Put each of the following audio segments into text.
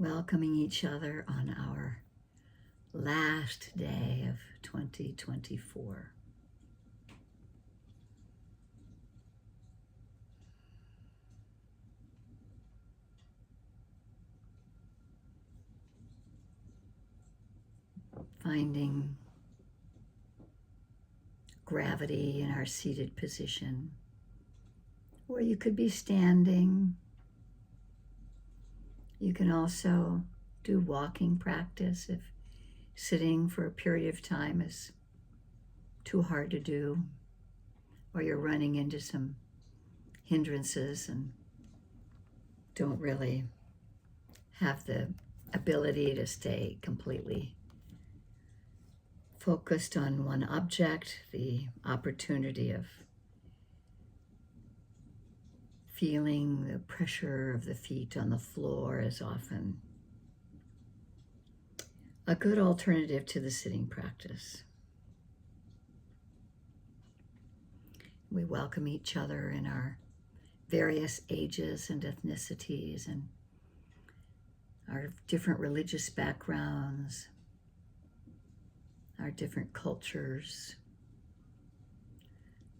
welcoming each other on our last day of 2024. Finding gravity in our seated position, or you could be standing. You can also do walking practice if sitting for a period of time is too hard to do, or you're running into some hindrances and don't really have the ability to stay completely focused on one object. The opportunity of feeling the pressure of the feet on the floor is often a good alternative to the sitting practice. We welcome each other in our various ages and ethnicities and our different religious backgrounds, our different cultures,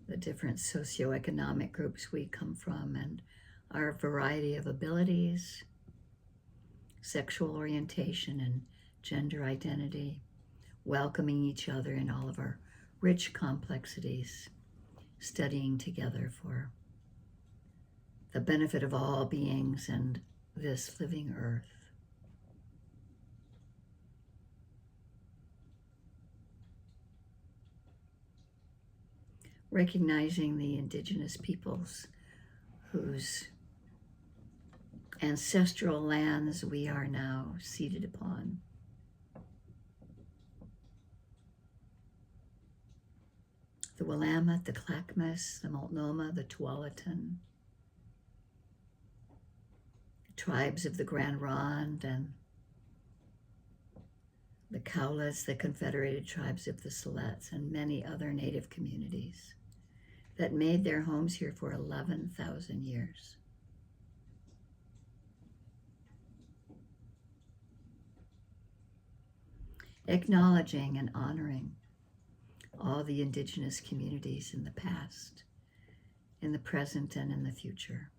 the different socioeconomic groups we come from, and our variety of abilities, sexual orientation, and gender identity, welcoming each other in all of our rich complexities, studying together for the benefit of all beings and this living earth. Recognizing the indigenous peoples whose ancestral lands we are now seated upon. The Willamette, the Clackamas, the Multnomah, the Tualatin, the tribes of the Grand Ronde, and the Cowlitz, the Confederated Tribes of the Siletz, and many other native communities that made their homes here for 11,000 years. Acknowledging and honoring all the indigenous communities in the past, in the present, and in the future.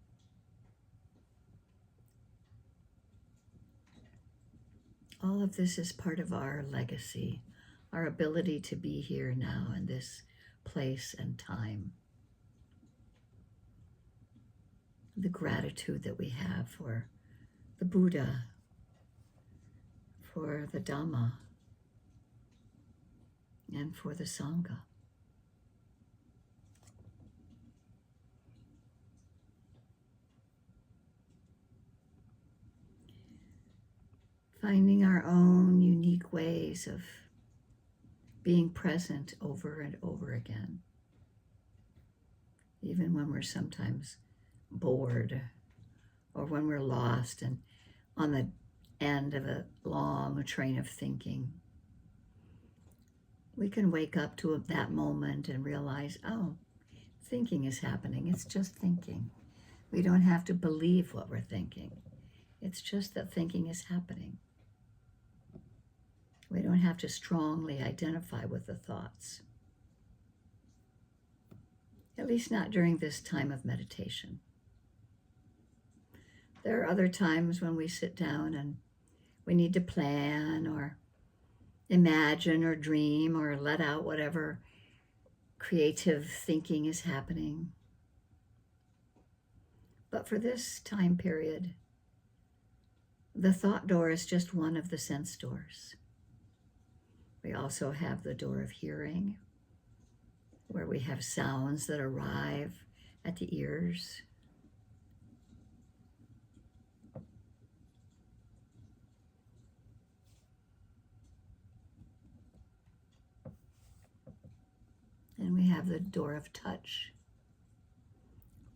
All of this is part of our legacy, our ability to be here now in this place and time. The gratitude that we have for the Buddha, for the Dhamma, and for the Sangha. Finding our own unique ways of being present over and over again, even when we're sometimes bored or when we're lost and on the end of a long train of thinking. We can wake up to that moment and realize, oh, thinking is happening. It's just thinking. We don't have to believe what we're thinking. It's just that thinking is happening. We don't have to strongly identify with the thoughts. At least not during this time of meditation. There are other times when we sit down and we need to plan or imagine or dream or let out whatever creative thinking is happening. But for this time period, the thought door is just one of the sense doors. We also have the door of hearing, where we have sounds that arrive at the ears. And we have the door of touch,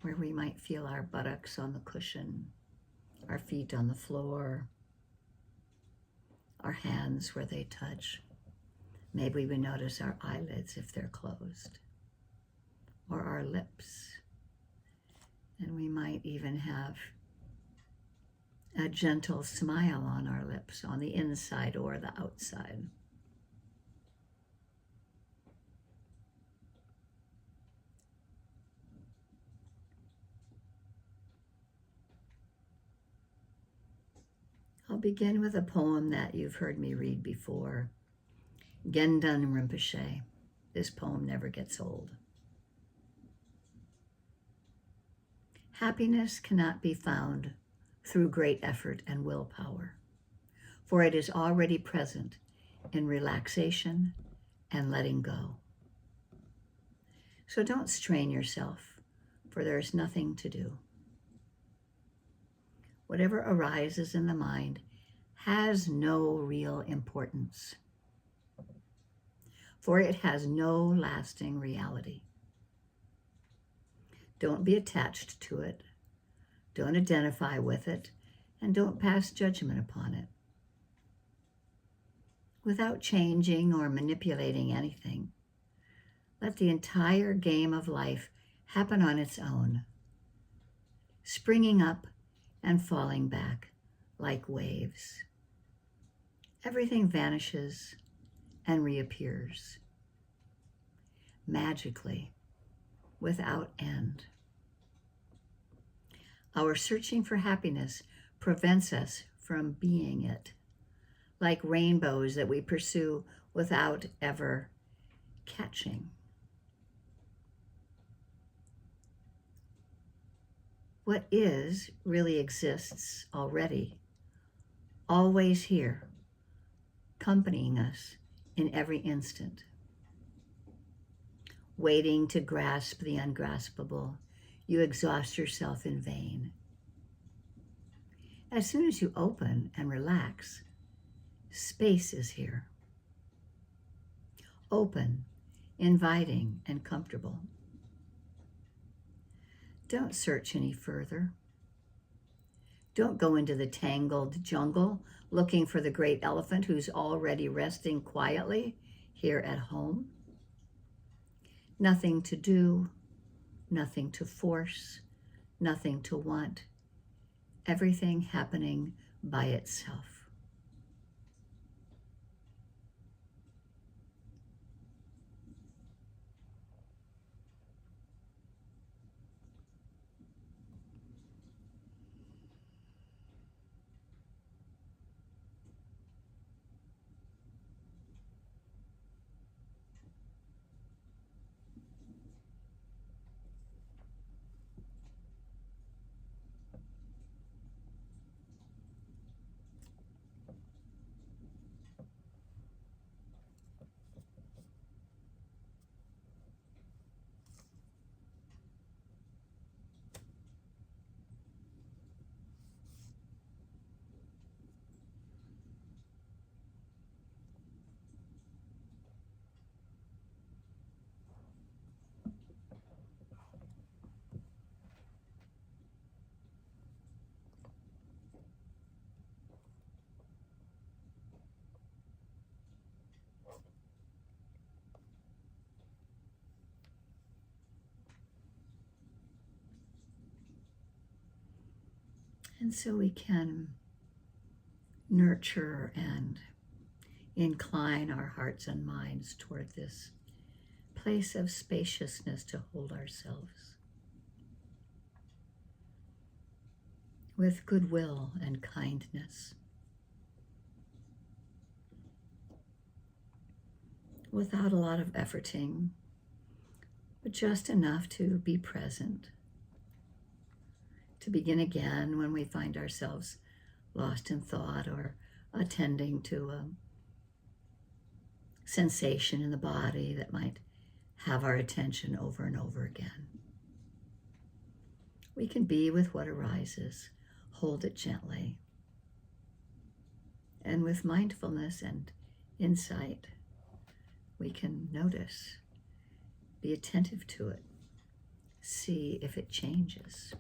where we might feel our buttocks on the cushion, our feet on the floor, our hands where they touch. Maybe we notice our eyelids if they're closed, or our lips. And we might even have a gentle smile on our lips, on the inside or the outside. I'll begin with a poem that you've heard me read before. Gendun Rinpoche. This poem never gets old. Happiness cannot be found through great effort and willpower, for it is already present in relaxation and letting go. So don't strain yourself, for there is nothing to do. Whatever arises in the mind has no real importance, for it has no lasting reality. Don't be attached to it, don't identify with it, and don't pass judgment upon it. Without changing or manipulating anything, let the entire game of life happen on its own, springing up and falling back like waves. Everything vanishes and reappears, magically, without end. Our searching for happiness prevents us from being it, like rainbows that we pursue without ever catching. What is really exists already, always here, accompanying us in every instant. Waiting to grasp the ungraspable, you exhaust yourself in vain. As soon as you open and relax, space is here. Open, inviting, and comfortable. Don't search any further. Don't go into the tangled jungle looking for the great elephant who's already resting quietly here at home. Nothing to do, nothing to force, nothing to want. Everything happening by itself. And so we can nurture and incline our hearts and minds toward this place of spaciousness to hold ourselves with goodwill and kindness, without a lot of efforting, but just enough to be present, to begin again when we find ourselves lost in thought or attending to a sensation in the body that might have our attention over and over again. We can be with what arises, hold it gently, and with mindfulness and insight, we can notice, be attentive to it, see if it changes.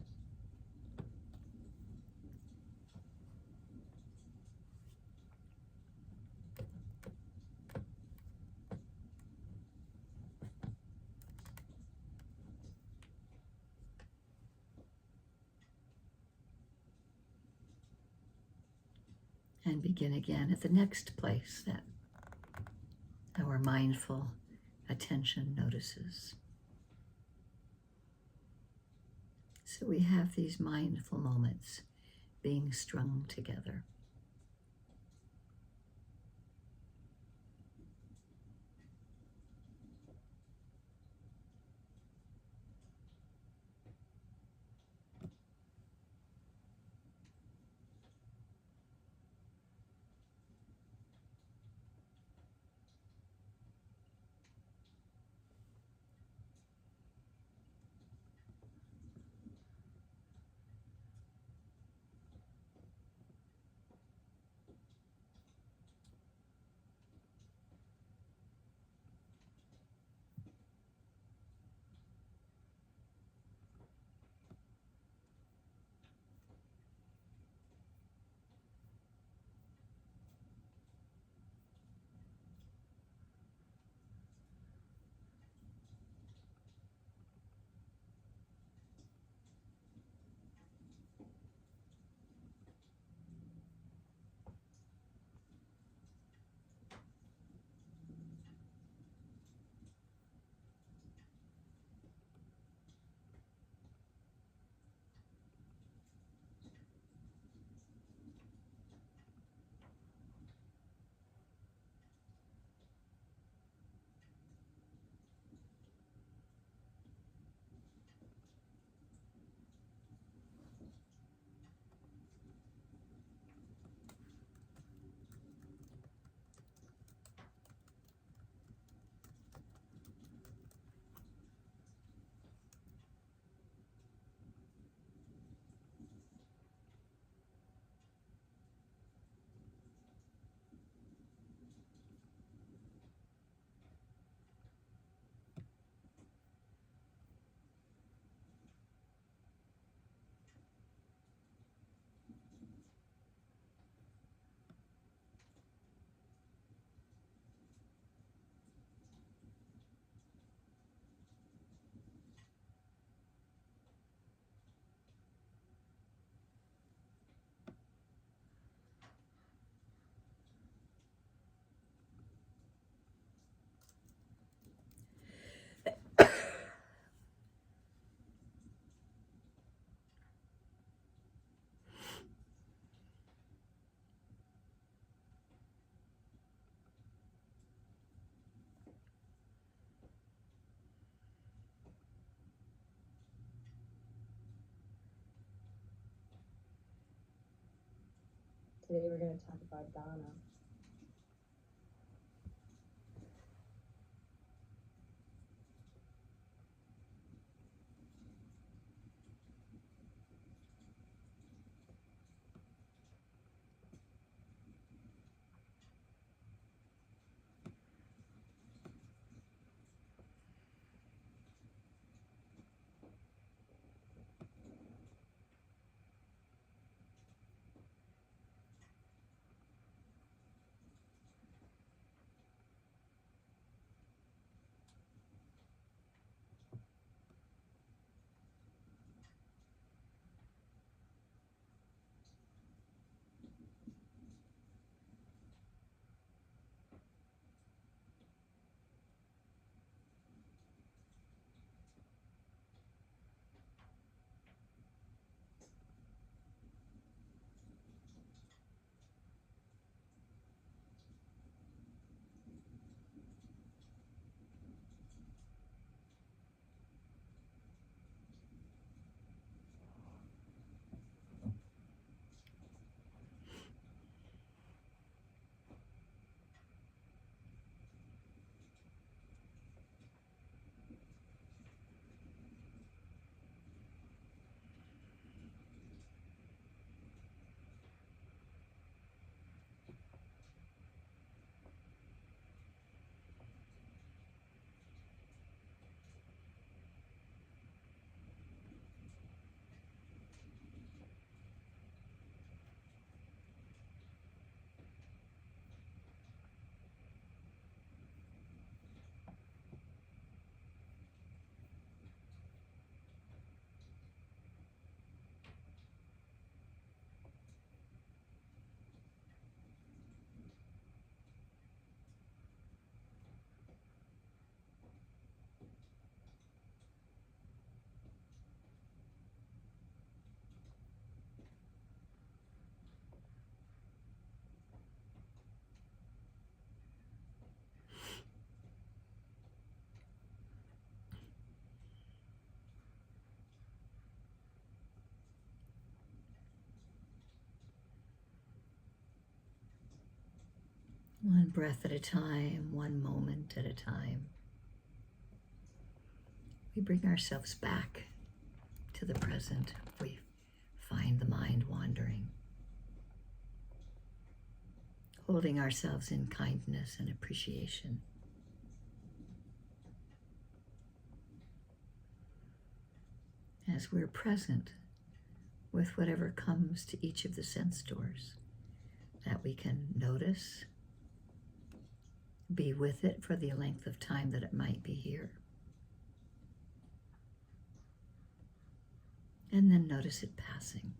and begin again at the next place that our mindful attention notices. So we have these mindful moments being strung together. Today we're going to talk about Donna. One breath at a time, one moment at a time. We bring ourselves back to the present. We find the mind wandering, holding ourselves in kindness and appreciation. As we're present with whatever comes to each of the sense doors, that we can notice, be with it for the length of time that it might be here, and then notice it passing.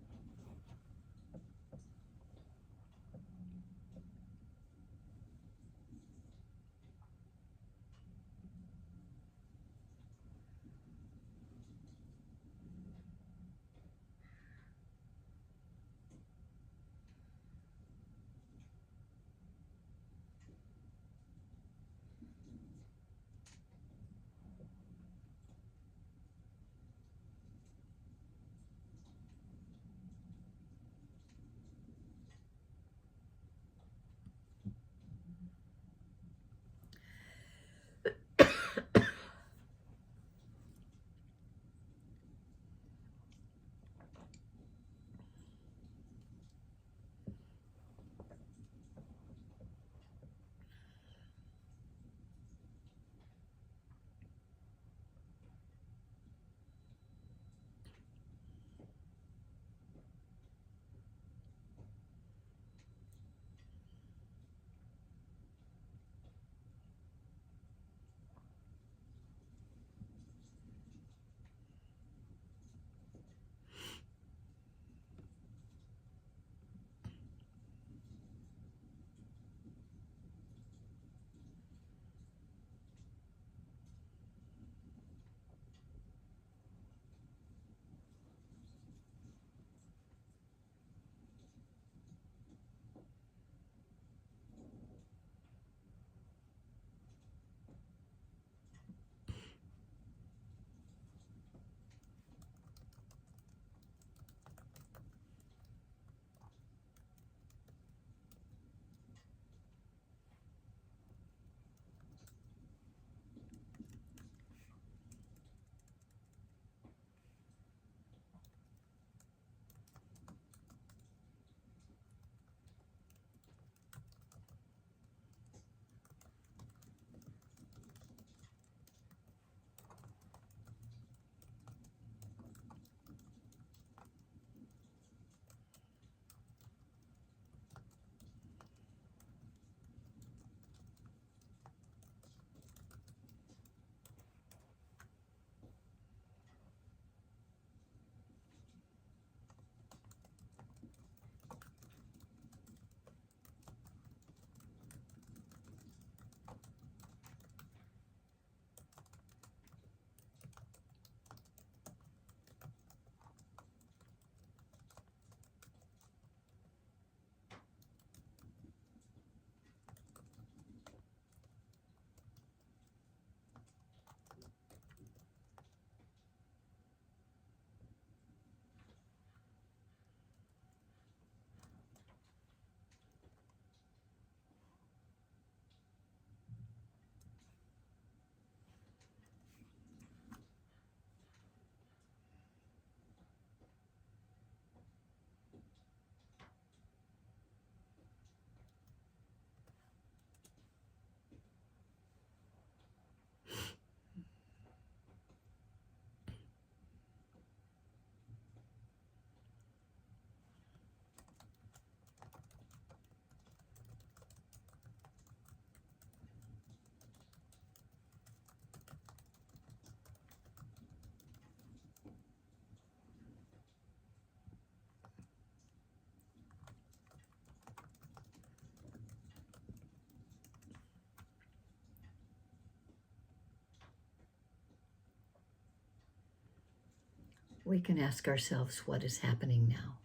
We can ask ourselves, what is happening now?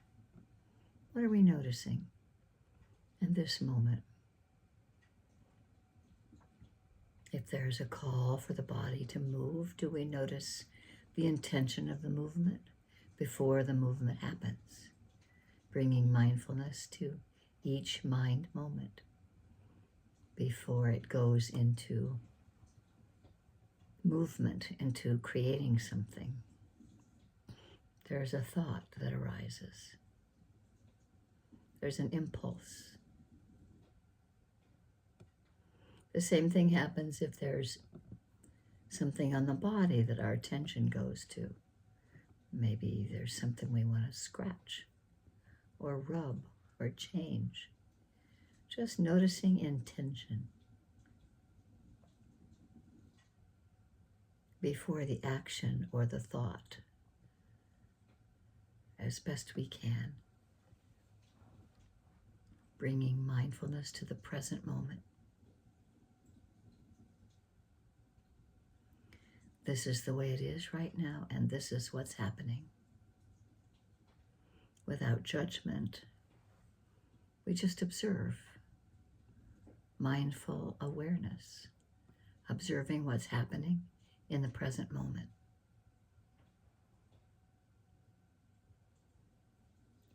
What are we noticing in this moment? If there's a call for the body to move, do we notice the intention of the movement before the movement happens, bringing mindfulness to each mind moment? before it goes into movement, into creating something. There's a thought that arises. There's an impulse. The same thing happens if there's something on the body that our attention goes to. Maybe there's something we want to scratch or rub or change. Just noticing intention before the action or the thought as best we can. Bringing mindfulness to the present moment. This is the way it is right now, and this is what's happening. Without judgment, we just observe. Mindful awareness, observing what's happening in the present moment.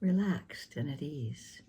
Relaxed and at ease.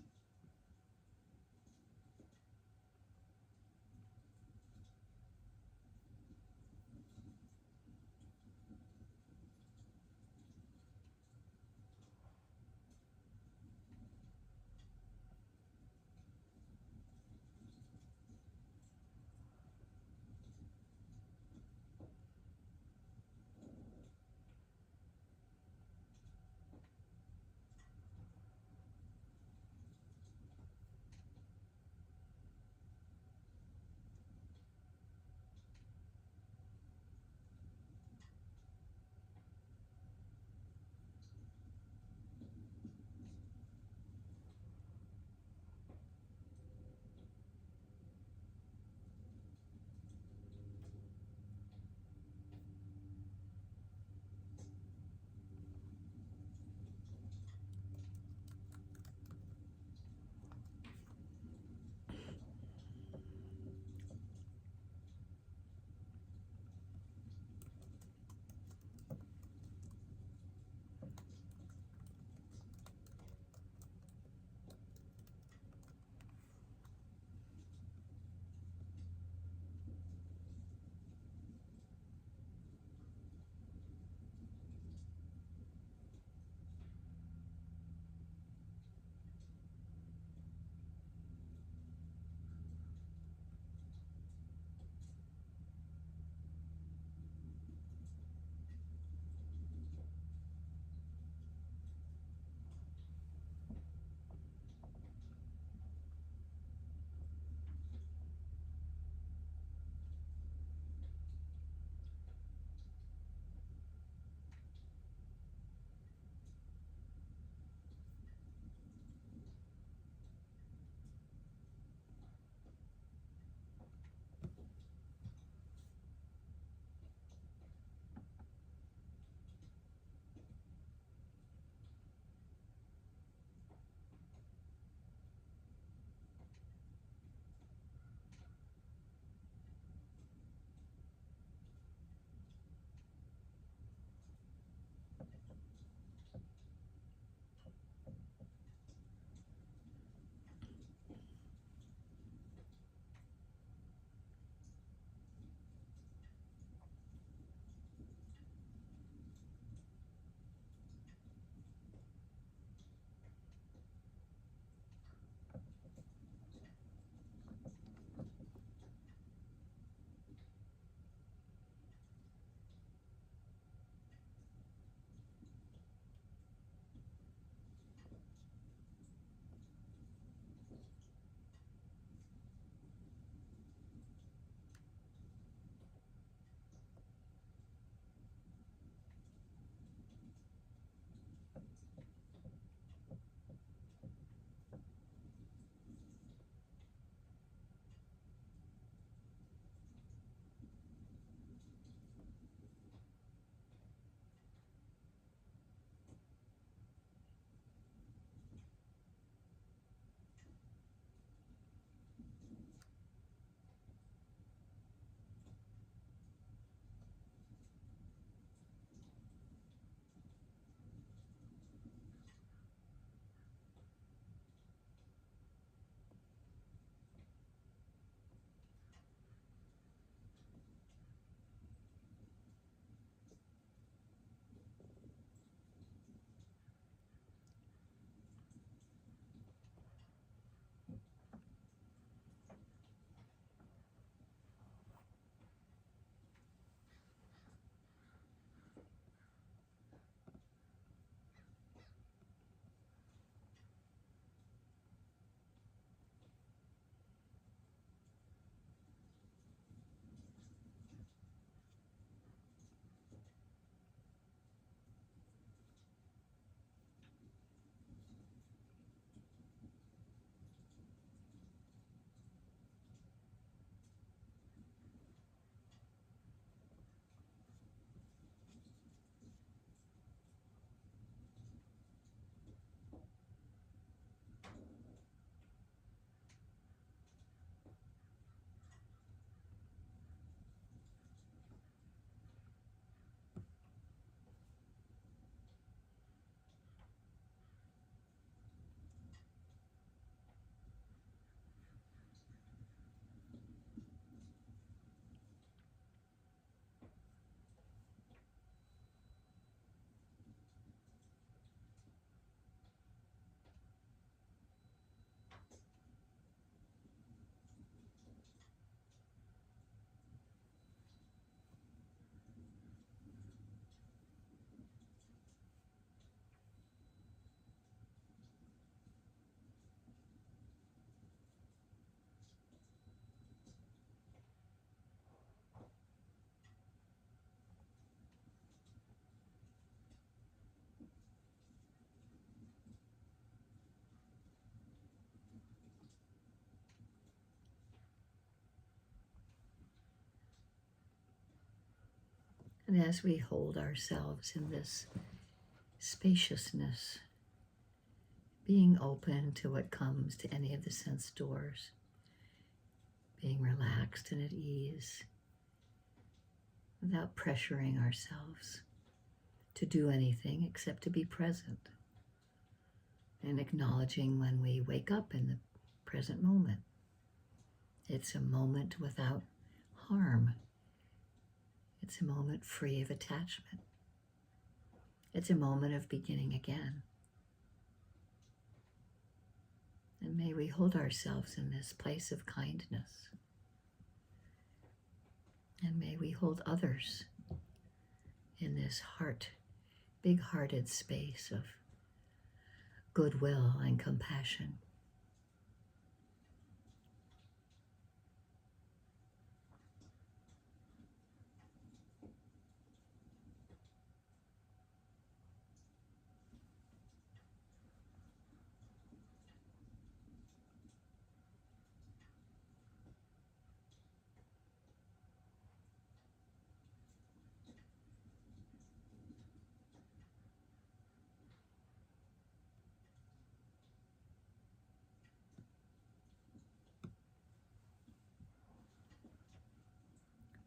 And as we hold ourselves in this spaciousness, being open to what comes to any of the sense doors, being relaxed and at ease, without pressuring ourselves to do anything except to be present, and acknowledging when we wake up in the present moment. It's a moment without harm. It's a moment free of attachment. It's a moment of beginning again. And may we hold ourselves in this place of kindness. And may we hold others in this big-hearted space of goodwill and compassion.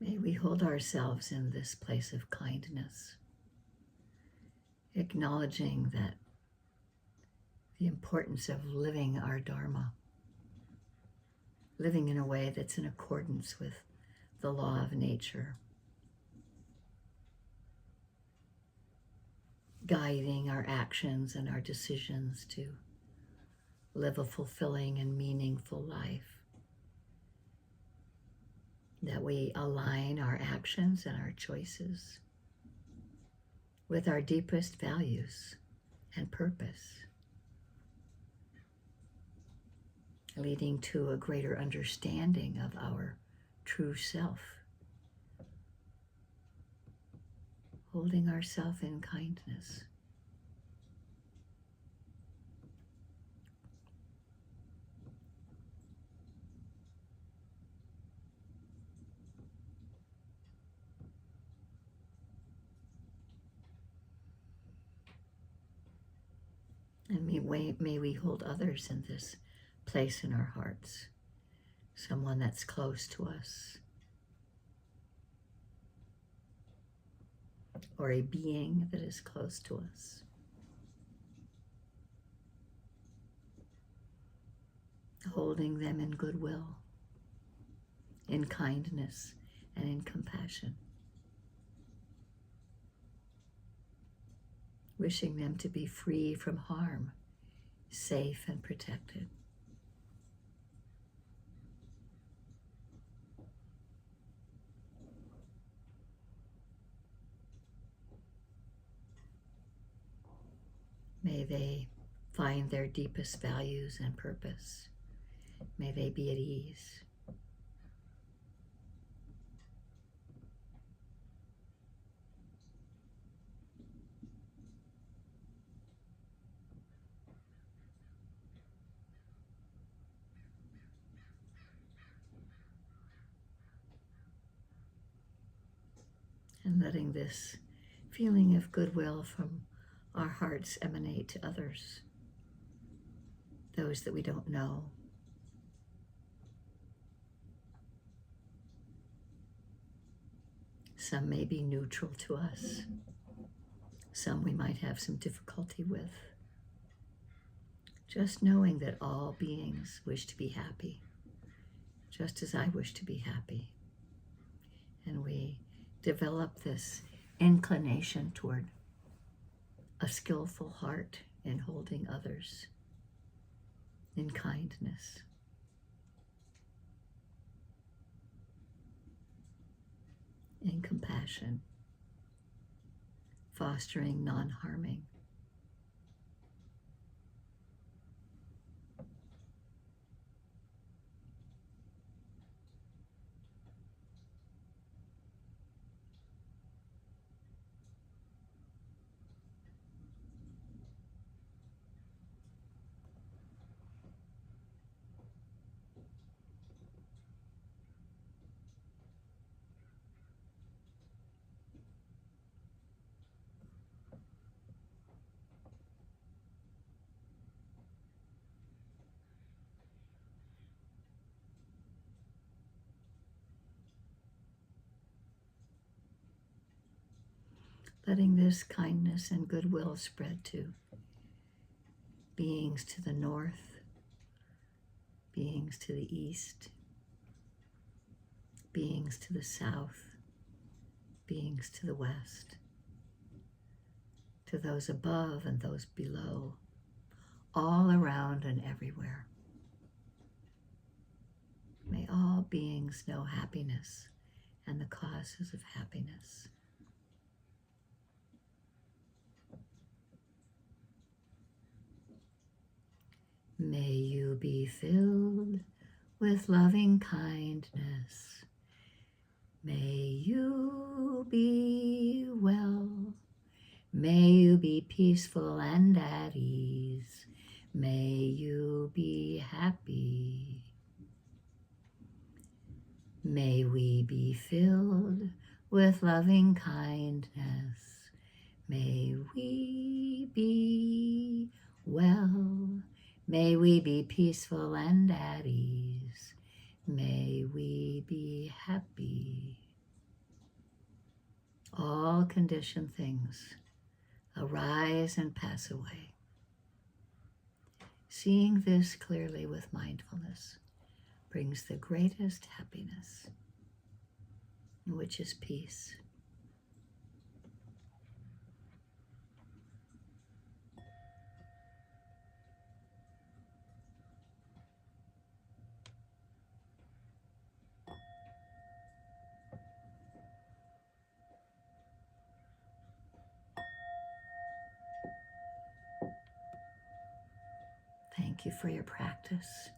May we hold ourselves in this place of kindness, acknowledging that the importance of living our Dharma, living in a way that's in accordance with the law of nature, guiding our actions and our decisions to live a fulfilling and meaningful life. That we align our actions and our choices with our deepest values and purpose, leading to a greater understanding of our true self, holding ourselves in kindness. And may we hold others in this place in our hearts, someone that's close to us, or a being that is close to us. Holding them in goodwill, in kindness, and in compassion. Wishing them to be free from harm, safe and protected. May they find their deepest values and purpose. May they be at ease. And letting this feeling of goodwill from our hearts emanate to others, those that we don't know. Some may be neutral to us. Some we might have some difficulty with. Just knowing that all beings wish to be happy, just as I wish to be happy. And we develop this inclination toward a skillful heart in holding others in kindness. In compassion, fostering non-harming. letting this kindness and goodwill spread to beings to the north, beings to the east, beings to the south, beings to the west, to those above and those below, all around and everywhere. May all beings know happiness and the causes of happiness. May you be filled with loving kindness. May you be well. May you be peaceful and at ease. May you be happy. May we be filled with loving kindness. May we be well. May we be peaceful and at ease. May we be happy. All conditioned things arise and pass away. Seeing this clearly with mindfulness brings the greatest happiness, which is peace. Thank you for your practice,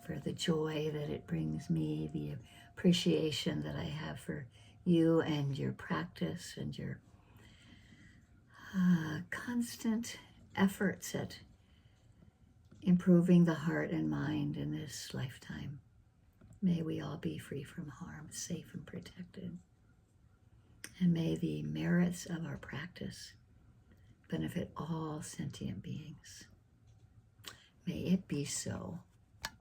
for the joy that it brings me, the appreciation that I have for you and your practice and your constant efforts at improving the heart and mind in this lifetime. May we all be free from harm, safe and protected. And may the merits of our practice benefit all sentient beings. May it be so.